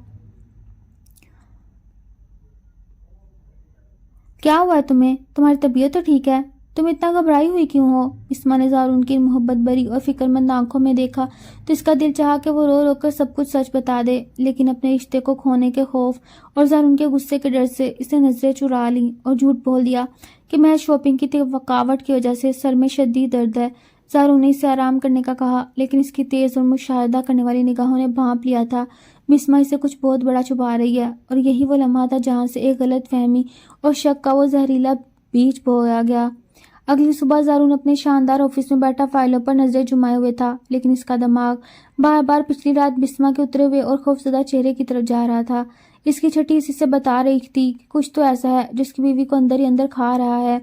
کیا ہوا ہے تمہیں؟ تمہاری طبیعت تو ٹھیک ہے؟ تم اتنا گھبرائی ہوئی کیوں ہو؟ بسما نے زارون کی محبت بری اور فکر مند آنکھوں میں دیکھا تو اس کا دل چاہا کہ وہ رو رو کر سب کچھ سچ بتا دے، لیکن اپنے رشتے کو کھونے کے خوف اور زارون کے غصے کے ڈر سے اس نے نظریں چرا لیں اور جھوٹ بول دیا کہ محض شاپنگ کی تھکاوٹ کی وجہ سے سر میں شدید درد ہے۔ زارون نے اسے آرام کرنے کا کہا، لیکن اس کی تیز اور مشاہدہ کرنے والی نگاہوں نے بھانپ لیا تھا بسما اسے کچھ بہت بڑا چھپا رہی ہے، اور یہی وہ لمحہ تھا جہاں سے ایک غلط فہمی اور شک کا وہ زہریلا بیج بویا گیا۔ اگلی صبح زارون اپنے شاندار آفس میں بیٹھا فائلوں پر نظریں جمائے ہوئے تھا، لیکن اس کا دماغ بار بار پچھلی رات بسما کے اترے ہوئے اور خوفزدہ چہرے کی طرف جا رہا تھا۔ اس کی چھٹی اسے بتا رہی تھی کہ کچھ تو ایسا ہے جس کی بیوی کو اندر ہی اندر کھا رہا ہے۔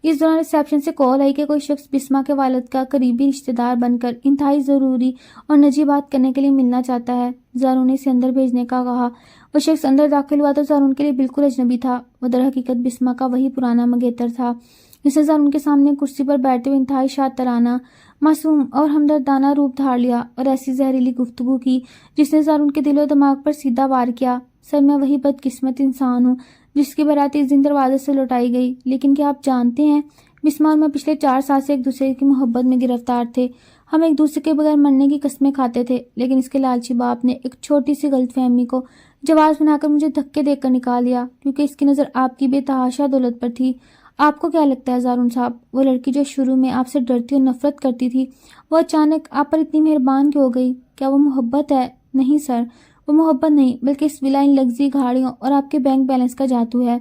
اس دوران ریسیپشن سے کال آئی کہ کوئی شخص بسما کے والد کا قریبی رشتہ دار بن کر انتہائی ضروری اور نجی بات کرنے کے لیے ملنا چاہتا ہے۔ زارون نے اسے اندر بھیجنے کا کہا۔ وہ شخص اندر داخل ہوا تو زارون کے لیے بالکل اجنبی تھا۔ وہ در حقیقت بسما کا وہی پرانا منگیتر تھا۔ اس نے زارون کے سامنے کرسی پر بیٹھتے ہوئے انتہائی شاطرانہ، معصوم اور ہمدردانہ روپ دھار لیا اور ایسی زہریلی گفتگو کی جس نے زارون کے دل و دماغ پر سیدھا وار کیا۔ سر میں وہی بدقسمت انسان ہوں جس کی بارات اس دن دروازے سے لوٹائی گئی، لیکن کیا آپ جانتے ہیں بسما اور میں پچھلے 4 سال سے ایک دوسرے کی محبت میں گرفتار تھے۔ ہم ایک دوسرے کے بغیر مرنے کی قسمیں کھاتے تھے، لیکن اس کے لالچی باپ نے ایک چھوٹی سی غلط فہمی کو جواز بنا کر مجھے دھکے دے کر نکال دیا، کیونکہ اس کی نظر آپ کی بے تحاشا دولت پر تھی۔ آپ کو کیا لگتا ہے زارون صاحب، وہ لڑکی جو شروع میں آپ سے ڈرتی اور نفرت کرتی تھی، وہ اچانک آپ پر اتنی مہربان کیوں ہو گئی؟ کیا وہ محبت ہے؟ نہیں سر، وہ محبت نہیں، بلکہ اس ولا، ان لگژری گاڑیوں اور آپ کے بینک بیلنس کا جادو ہے۔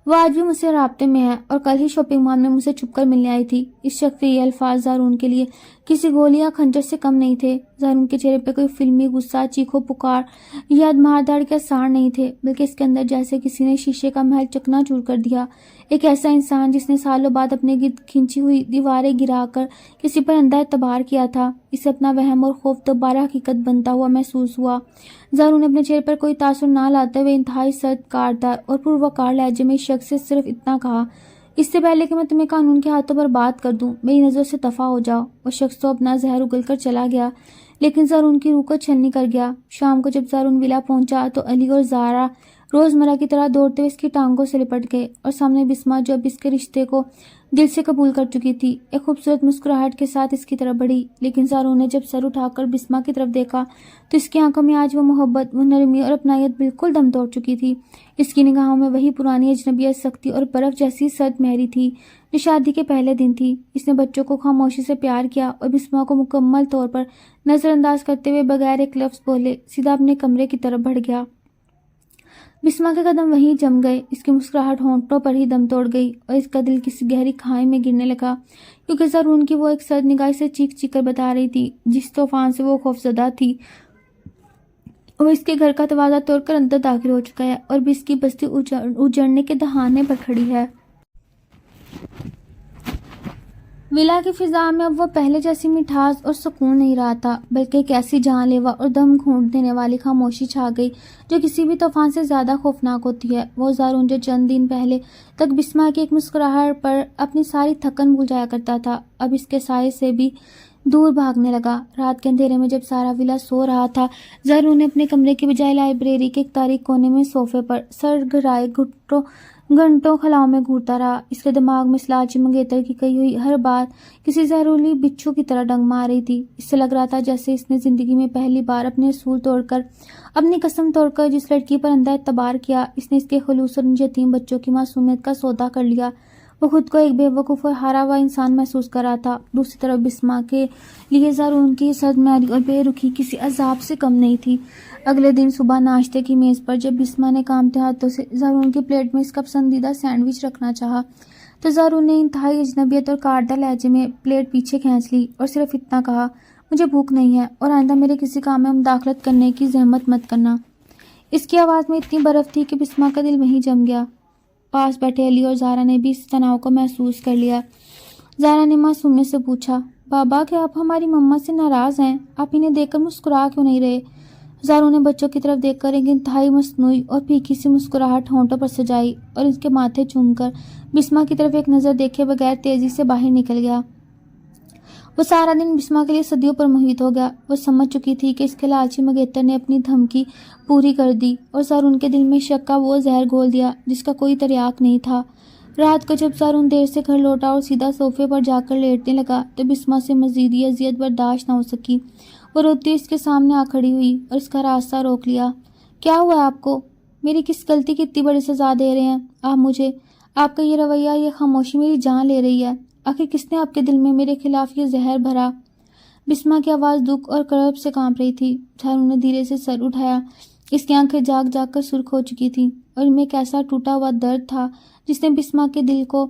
وہ آج بھی مجھ سے رابطے میں ہے اور کل ہی شاپنگ مال میں مجھ سے چھپ کر ملنے آئی تھی۔ اس شخص کے یہ الفاظ زارون کے لیے کسی گولی یا خنجر سے کم نہیں تھے۔ زارون کے چہرے پہ کوئی فلمی غصہ، چیخو پکار یا مار داڑ کے آثار نہیں تھے، بلکہ اس کے اندر جیسے کسی نے شیشے کا محل چکنا چور کر دیا۔ ایک ایسا انسان جس نے سالوں بعد اپنے گرد کھنچی ہوئی دیواریں گرا کر کسی پر اندھا اعتبار کیا تھا۔ اسے اپنا وہم اور خوف دوبارہ حقیقت بنتا ہوا محسوس ہوا۔ زارون نے اپنے چہرے پر کوئی تاثر نہ لاتے ہوئے انتہائی سرد، کاردار اور پروقار لہجے میں اس شخص سے صرف اتنا کہا، اس سے پہلے کہ میں تمہیں قانون کے ہاتھوں پر بات کر دوں، میری نظروں سے دفع ہو جاؤ۔ وہ شخص تو اپنا زہر اگل کر چلا گیا، لیکن زارون کی روح کو چھلنی کر گیا۔ شام کو جب زارون ولا پہنچا تو علی اور زارا روزمرہ کی طرح دوڑتے ہوئے اس کی ٹانگوں سے لپٹ گئے، اور سامنے بسما جو اب اس کے رشتے کو دل سے قبول کر چکی تھی، ایک خوبصورت مسکراہٹ کے ساتھ اس کی طرف بڑھی۔ لیکن زارون نے جب سر اٹھا کر بسما کی طرف دیکھا تو اس کی آنکھوں میں آج وہ محبت، وہ نرمی اور اپنائیت بالکل دم توڑ چکی تھی۔ اس کی نگاہوں میں وہی پرانی اجنبیت، سختی اور برف جیسی سرد مہری تھی جو شادی کے پہلے دن تھی۔ اس نے بچوں کو خاموشی سے پیار کیا اور بسما کو مکمل طور پر نظر انداز کرتے ہوئے بغیر ایک لفظ بولے سیدھا اپنے کمرے کی طرف بڑھ گیا۔ بسما کے قدم وہیں جم گئے، اس کی مسکراہٹ ہونٹوں پر ہی دم توڑ گئی اور اس کا دل کسی گہری کھائی میں گرنے لگا، کیونکہ زارون کی وہ ایک سرد نگاہ سے چیخ چیخ کر بتا رہی تھی جس طوفان سے وہ خوفزدہ تھی وہ اس کے گھر کا دروازہ توڑ کر اندر داخل ہو چکا ہے اور اب اس کی بستی اجڑنے کے دہانے پر کھڑی ہے۔ ولا کی فضا میں اب وہ پہلے جیسی مٹھاس اور سکون نہیں رہا تھا، بلکہ ایک ایسی جان لیوا اور دم گھونٹ دینے والی خاموشی چھا گئی جو کسی بھی طوفان سے زیادہ خوفناک ہوتی ہے۔ وہ زارون جو چند دن پہلے تک بسما کی ایک مسکراہٹ پر اپنی ساری تھکن بھول جایا کرتا تھا، اب اس کے سائے سے بھی دور بھاگنے لگا۔ رات کے اندھیرے میں جب سارا ولا سو رہا تھا، زارون نے اپنے کمرے کی بجائے لائبریری کے ایک تاریک کونے میں صوفے پر سر گرائے گھنٹوں خلاؤں میں گھورتا رہا۔ اس کے دماغ میں اس لالچی منگیتر کی کہی ہوئی ہر بات کسی زہریلی بچھو کی طرح ڈنگ مار رہی تھی۔ اس سے لگ رہا تھا جیسے اس نے زندگی میں پہلی بار اپنے اصول توڑ کر، اپنی قسم توڑ کر جس لڑکی پر اندھا اعتبار کیا، اس نے اس کے خلوص اور ان یتیم بچوں کی معصومیت کا سودا کر لیا۔ وہ خود کو ایک بے وقوف اور ہارا ہوا انسان محسوس کر رہا تھا۔ دوسری طرف بسما کے لیے زارون کی سرد میاری اور بے رخی کسی عذاب سے کم نہیں تھی۔ اگلے دن صبح ناشتے کی میز پر جب بسما نے کامتے ہاتھوں سے زارون کی پلیٹ میں اس کا پسندیدہ سینڈوچ رکھنا چاہا تو زارون نے انتہائی اجنبیت اور کاٹدار لہجے میں پلیٹ پیچھے کھینچ لی اور صرف اتنا کہا، مجھے بھوک نہیں ہے اور آئندہ میرے کسی کام میں مداخلت کرنے کی زحمت مت کرنا۔ اس کی آواز میں اتنی برف تھی کہ بسما کا دل وہیں جم گیا۔ پاس بیٹھے علی اور زارا نے بھی اس تناؤ کو محسوس کر لیا۔ زارا نے معصومیت سے پوچھا، بابا کیا آپ ہماری مما سے ناراض ہیں؟ آپ انہیں دیکھ کر مسکرا کیوں نہیں رہے؟ زارون نے بچوں کی طرف دیکھ کر ایک انتہائی مصنوعی اور پھیکی سی مسکراہٹ ہونٹوں پر سجائی اور اس کے ماتھے چوم کر بسما کی طرف ایک نظر دیکھے بغیر تیزی سے باہر نکل گیا۔ وہ سارا دن بسما کے لیے صدیوں پر محیط ہو گیا۔ وہ سمجھ چکی تھی کہ اس کے لالچی منگیتر نے اپنی دھمکی پوری کر دی اور زارون کے دل میں شک کا وہ زہر گھول دیا جس کا کوئی تریاق نہیں تھا۔ رات کو جب زارون دیر سے گھر لوٹا اور سیدھا صوفے پر جا کر لیٹنے لگا تو بسما سے مزید یہ اذیت برداشت نہ ہو سکی۔ وہ روتی اس کے سامنے آ کھڑی ہوئی اور اس کا راستہ روک لیا۔ کیا ہوا آپ کو؟ میری کس غلطی کی اتنی بڑی سزا دے رہے ہیں آپ مجھے؟ آپ کا یہ رویہ، یہ خاموشی میری جان لے رہی ہے۔ آخر کس نے آپ کے دل میں میرے خلاف یہ زہر بھرا؟ بسما کی آواز دکھ اور کرب سے کانپ رہی تھی۔ زارون نے دھیرے سے سر اٹھایا۔ اس کی آنکھیں جاگ جاگ کر سرخ ہو چکی تھیں اور ان میں ایک ایسا ٹوٹا ہوا درد تھا جس نے بسما کے دل کو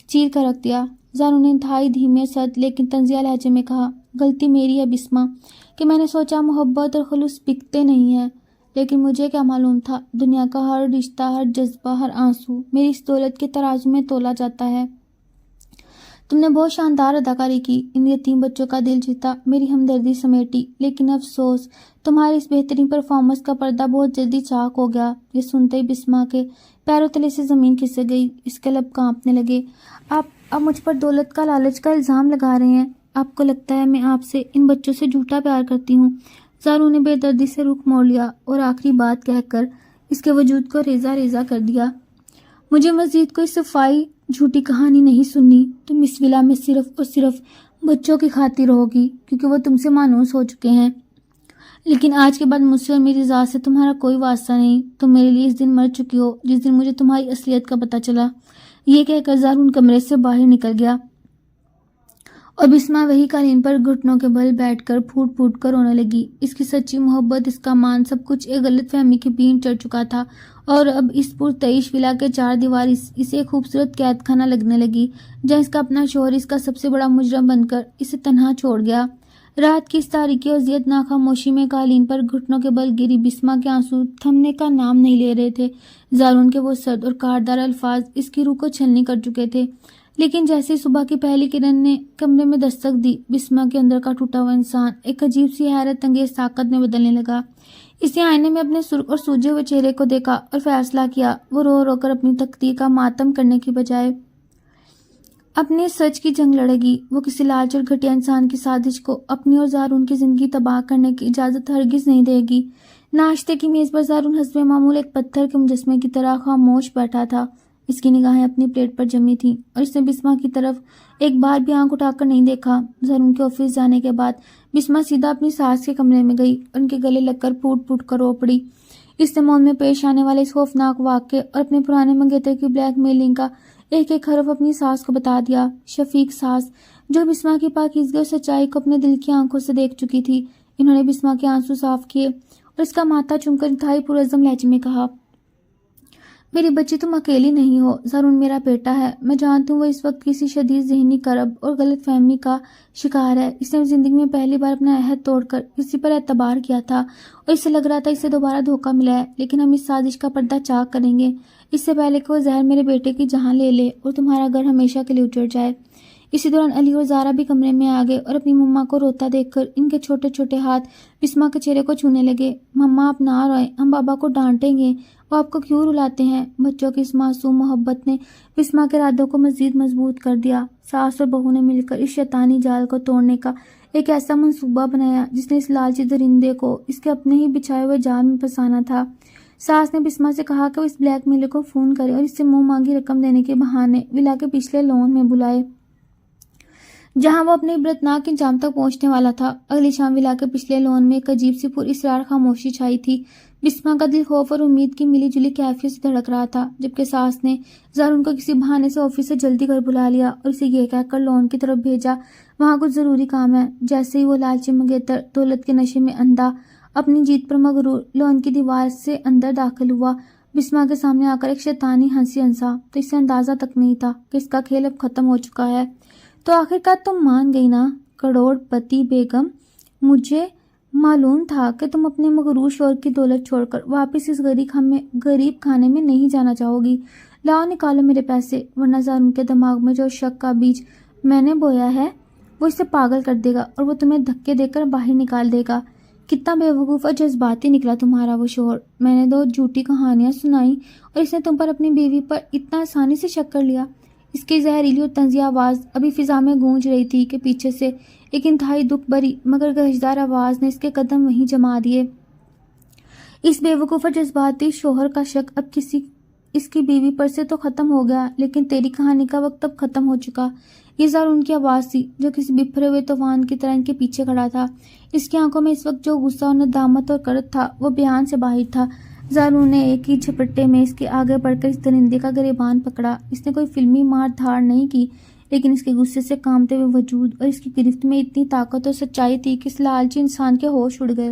چیر کر رکھ دیا۔ زارون نے انتہائی دھیمے سرد لیکن طنزیہ لہجے میں کہا، غلطی میری ہے بسما کہ میں نے سوچا محبت اور خلوص بکتے نہیں ہیں، لیکن مجھے کیا معلوم تھا دنیا کا ہر رشتہ، ہر جذبہ، ہر آنسو میری اس دولت کے ترازو میں تولا جاتا ہے۔ تم نے بہت شاندار اداکاری کی، ان یتیم بچوں کا دل جیتا، میری ہمدردی سمیٹی، لیکن افسوس تمہاری اس بہترین پرفارمنس کا پردہ بہت جلدی چاک ہو گیا۔ یہ سنتے ہی بسما کے پیروں تلے سے زمین کھسک گئی، اس کے لب کانپنے لگے۔ آپ مجھ پر دولت کا لالچ کا الزام لگا رہے ہیں؟ آپ کو لگتا ہے میں آپ سے، ان بچوں سے جھوٹا پیار کرتی ہوں؟ زارون نے بے دردی سے رخ موڑ لیا اور آخری بات کہہ کر اس کے وجود کو ریزہ ریزہ کر دیا۔ مجھے مزید کوئی صفائی جھوٹی کہانی نہیں سننی۔ تم اس ولا میں صرف اور صرف بچوں کی خاطر ہوگی کیونکہ وہ تم سے مانوس ہو چکے ہیں، لیکن آج کے بعد مجھ سے اور میری ذات سے تمہارا کوئی واسطہ نہیں۔ تم میرے لیے اس دن مر چکی ہو جس دن مجھے تمہاری اصلیت کا پتہ چلا۔ یہ کہہ کر زارون کمرے سے باہر نکل گیا اور بسما وہی قالین پر گھٹنوں کے بل بیٹھ کر پھوٹ پھوٹ کر رونے لگی۔ اس کی سچی محبت، اس کا مان، سب کچھ ایک غلط فہمی کی بین چڑھ چکا تھا اور اب اس پرتعیش ولا کے چار دیوار اسے ایک خوبصورت قید خانہ لگنے لگی جہاں اس کا اپنا شوہر اس کا سب سے بڑا مجرم بن کر اسے تنہا چھوڑ گیا۔ رات کی اس تاریکی اور اذیت ناک خاموشی میں قالین پر گھٹنوں کے بل گری بسما کے آنسو تھمنے کا نام نہیں لے رہے تھے۔ زارون کے وہ سرد اور کاٹدار الفاظ اس کی روح کو چھلنی کر چکے تھے، لیکن جیسے صبح کی پہلی کرن نے کمرے میں دستک دی، بسما کے اندر کا ٹوٹا ہوا انسان ایک عجیب سی حیرت انگیز طاقت میں بدلنے لگا۔ اسے آئینے میں اپنے سرخ اور سوجے ہوئے چہرے کو دیکھا اور فیصلہ کیا وہ رو رو کر اپنی تقدیر کا ماتم کرنے کی بجائے اپنے سچ کی جنگ لڑے گی۔ وہ کسی لالچ اور گھٹیا انسان کی سازش کو اپنی اور زارون کی زندگی تباہ کرنے کی اجازت ہرگز نہیں دے گی۔ ناشتے کی میز پر زارون حسب معمول ایک پتھر کے مجسمے کی طرح خاموش بیٹھا تھا۔ اس کی نگاہیں اپنی پلیٹ پر جمی تھیں اور اس نے بسما کی طرف ایک بار بھی آنکھ اٹھا کر نہیں دیکھا۔ زارون کے آفس جانے کے بعد بسما سیدھا اپنی ساس کے کمرے میں گئی اور ان کے گلے لگ کر پھوٹ پھوٹ کر رو پڑی۔ اس نے مون میں پیش آنے والے اس خوفناک واقعے اور اپنے پرانے منگیتر کی بلیک میلنگ کا ایک ایک حرف اپنی ساس کو بتا دیا۔ شفیق ساس جو بسما کی پاکیزگی اور سچائی کو اپنے دل کی آنکھوں سے دیکھ چکی تھی، انہوں نے بسما کے آنسو صاف کیے اور اس کا ماتھا چوم کر انتہائی پرعزم لہجے میں کہا، میری بچی تم اکیلی نہیں ہو، زارون میرا بیٹا ہے۔ میں جانتی ہوں وہ اس وقت کسی شدید ذہنی کرب اور غلط فہمی کا شکار ہے۔ اس نے زندگی میں پہلی بار اپنا عہد توڑ کر کسی پر اعتبار کیا تھا اور اسے لگ رہا تھا اسے دوبارہ دھوکہ ملا ہے، لیکن ہم اس سازش کا پردہ چاک کریں گے اس سے پہلے کہ وہ زہر میرے بیٹے کی جان لے لے اور تمہارا گھر ہمیشہ کے لیے اجڑ جائے۔ اسی دوران علی اور زارا بھی کمرے میں آ گئے اور اپنی مما کو روتا دیکھ کر ان کے چھوٹے چھوٹے ہاتھ بسما کے چہرے کو چھونے لگے۔ مما آپ نہ روئیں، ہم بابا کو ڈانٹیں گے، وہ آپ کو کیوں رلاتے ہیں؟ بچوں کی اس معصوم محبت نے بسما کے ارادوں کو مزید مضبوط کر دیا۔ ساس اور بہو نے مل کر اس شیطانی جال کو توڑنے کا ایک ایسا منصوبہ بنایا جس نے اس لالچی درندے کو اس کے اپنے ہی بچھائے ہوئے جال میں پھنسانا تھا۔ ساس نے بسما سے کہا کہ وہ اس بلیک میلر کو فون کرے اور اس سے منہ مانگی رقم دینے کے بہانے ولا کے پچھلے لون میں بلائے جہاں وہ اپنے عبرتناک انجام تک پہنچنے والا تھا۔ اگلی شام ولا کے پچھلے لون میں ایک عجیب سی پر اسرار خاموشی چھائی تھی۔ بسما کا دل خوف اور امید کی ملی جلی کیفیت سے دھڑک رہا تھا، جبکہ ساس نے زارون کو کسی بہانے سے آفس سے جلدی گھر بلا لیا اور اسے یہ کہہ کر لون کی طرف بھیجا وہاں کچھ ضروری کام ہے۔ جیسے ہی وہ لالچی منگیتر دولت کے نشے میں اندھا اپنی جیت پر مغرور لون کی دیوار سے اندر داخل ہوا، بسما کے سامنے آ کر ایک شیطانی ہنسی ہنسا تو اسے اندازہ تک نہیں تھا کہ اس کا کھیل اب ختم ہو چکا ہے۔ تو آخرکار تم مان گئی نا کروڑ پتی بیگم، مجھے معلوم تھا کہ تم اپنے مغرور شوہر کی دولت چھوڑ کر واپس اس غریب خانے میں نہیں جانا چاہو گی۔ لاؤ نکالو میرے پیسے، ورنہ زارون کے دماغ میں جو شک کا بیج میں نے بویا ہے وہ اسے پاگل کر دے گا اور وہ تمہیں دھکے دے کر باہر نکال دے گا۔ کتنا بے وقوف اور جذباتی نکلا تمہارا وہ شوہر۔ میں نے 2 جھوٹی کہانیاں سنائیں اور اس نے تم پر اپنی بیوی پر اتنا آسانی سے شک کر لیا۔ اس کی زہریلی اور طنزیہ آواز ابھی فضا میں گونج رہی تھی کہ پیچھے سے ایک انتہائی دکھ بھری مگر گہجدار آواز نے اس کے قدم وہیں جما دیے۔ اس بے وقوف اور جذباتی شوہر کا شک اب اس کی بیوی پر سے تو ختم ہو گیا، لیکن تیری کہانی کا وقت اب ختم ہو چکا۔ یہ زارون کی آواز تھی جو کسی بپھرے ہوئے طوفان کی طرح ان کے پیچھے کھڑا تھا۔ اس کی آنکھوں میں اس وقت جو غصہ اور ندامت اور کرد تھا وہ بیان سے باہر تھا۔ زارون نے ایک ہی جھپٹے میں اس کے آگے بڑھ کر اس درندے کا گریبان پکڑا۔ اس نے کوئی فلمی مار دھاڑ نہیں کی، لیکن اس کے غصے سے کامتے ہوئے وجود اور اس کی گرفت میں اتنی طاقت اور سچائی تھی کہ اس لالچی انسان کے ہوش اڑ گئے۔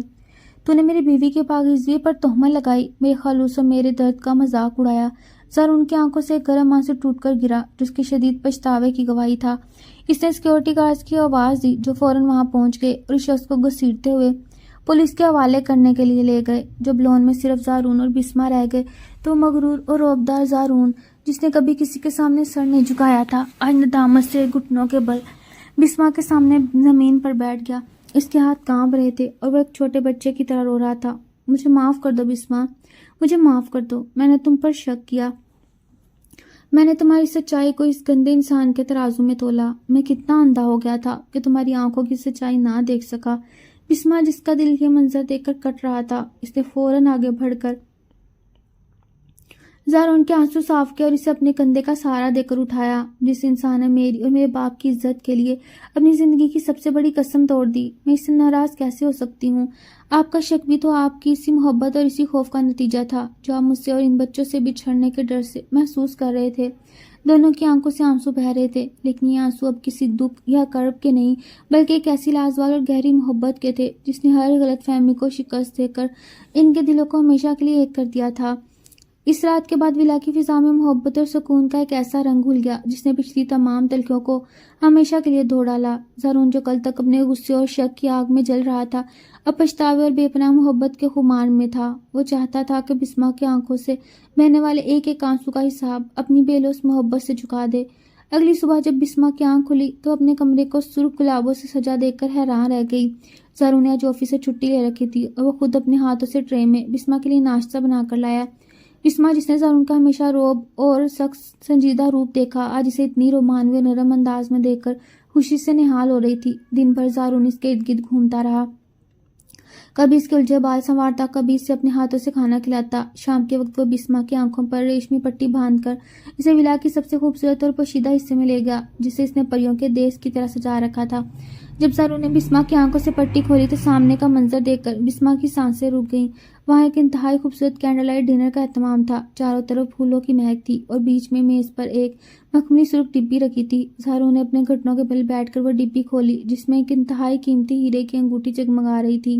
تو نے میری بیوی کی پاکیزگی پر تہمت لگائی، میرے خلوص اور میرے درد کا مذاق اڑایا۔ زارون کی آنکھوں سے ایک گرم آنسو ٹوٹ کر گرا جو اس کے شدید پچھتاوے کی گواہی تھا۔ اس نے سیکورٹی گارڈز کی آواز دی جو فوراً وہاں پہنچ گئے اور اس شخص کو گھسیٹتے ہوئے پولیس کے حوالے کرنے کے لیے لے گئے۔ جب لون میں صرف زارون اور بسما رہ گئے تو مغرور اور رعبدار زارون، جس نے کبھی کسی کے سامنے سر نہیں جھکایا تھا، آج ندامت سے گھٹنوں کے بل بسما کے سامنے زمین پر بیٹھ گیا۔ اس کے ہاتھ کانپ رہے تھے اور وہ ایک چھوٹے بچے کی طرح رو رہا تھا۔ مجھے معاف کر دو بسما، مجھے معاف کر دو، میں نے تم پر شک کیا، میں نے تمہاری سچائی کو اس گندے انسان کے ترازو میں تولا، میں کتنا اندھا ہو گیا تھا کہ تمہاری آنکھوں کی سچائی نہ دیکھ سکا۔ بسما، جس کا دل یہ منظر دیکھ کر کٹ رہا تھا، اس نے فوراً آگے بڑھ کر زارون کے آنسو صاف کیا اور اسے اپنے کندھے کا سہارا دے کر اٹھایا۔ جس انسان نے میری اور میرے باپ کی عزت کے لیے اپنی زندگی کی سب سے بڑی قسم توڑ دی، میں اس سے ناراض کیسے ہو سکتی ہوں؟ آپ کا شک بھی تو آپ کی اسی محبت اور اسی خوف کا نتیجہ تھا جو آپ مجھ سے اور ان بچوں سے بچھڑنے کے ڈر سے محسوس کر رہے تھے۔ دونوں کی آنکھوں سے آنسو بہہ رہے تھے، لیکن یہ آنسو اب کسی دکھ یا کرب کے نہیں بلکہ ایک ایسی لازوال اور گہری محبت کے تھے جس نے ہر غلط فہمی کو شکست دے کر ان کے دلوں کو ہمیشہ کے لیے ایک کر دیا تھا۔ اس رات کے بعد ولا کی فضا میں محبت اور سکون کا ایک ایسا رنگ گھل گیا جس نے پچھلی تمام تلخیوں کو ہمیشہ کے لیے دھو ڈالا۔ زارون جو کل تک اپنے غصے اور شک کی آگ میں جل رہا تھا، اب پچھتاوے اور بے پناہ محبت کے خمار میں تھا۔ وہ چاہتا تھا کہ بسما کی آنکھوں سے بہنے والے ایک ایک آنسو کا حساب اپنی بے لوث محبت سے چکا دے۔ اگلی صبح جب بسما کی آنکھ کھلی تو اپنے کمرے کو سرخ گلابوں سے سجا دیکھ کر حیران رہ گئی۔ زارون نے آج آفس سے چھٹی لے رکھی تھی اور وہ خود اپنے ہاتھوں سے ٹرے میں بسما کے لیے ناشتہ بنا کر لایا۔ بسما، جس نے زارون کا ہمیشہ روب اور سخت سنجیدہ روپ دیکھا، آج اسے اتنی رومانوی اور نرم انداز میں دیکھ کر خوشی سے نہال ہو رہی تھی۔ دن بھر زارون اس کے ارد گرد گھومتا رہا، کبھی اس کے الجھے بال سنوارتا، کبھی اسے اپنے ہاتھوں سے کھانا کھلاتا۔ شام کے وقت وہ بسما کی آنکھوں پر ریشمی پٹی باندھ کر اسے ولا کی سب سے خوبصورت اور پوشیدہ حصے میں لے گیا جسے اس نے پریوں کے دیس کی طرح سجا رکھا تھا۔ جب زارون نے بسما کی آنکھوں سے پٹی کھولی تو سامنے کا منظر دیکھ کر بسما کی سانسیں رک گئیں۔ وہاں ایک انتہائی خوبصورت کینڈل لائٹ ڈنر کا اہتمام تھا، چاروں طرف پھولوں کی مہک تھی اور بیچ میں میز پر ایک مخملی سرخ ڈبی رکھی تھی۔ زارون نے اپنے گھٹنوں کے بل بیٹھ کر وہ ڈبی کھولی جس میں ایک انتہائی قیمتی ہیرے کی انگوٹھی جگمگا رہی تھی۔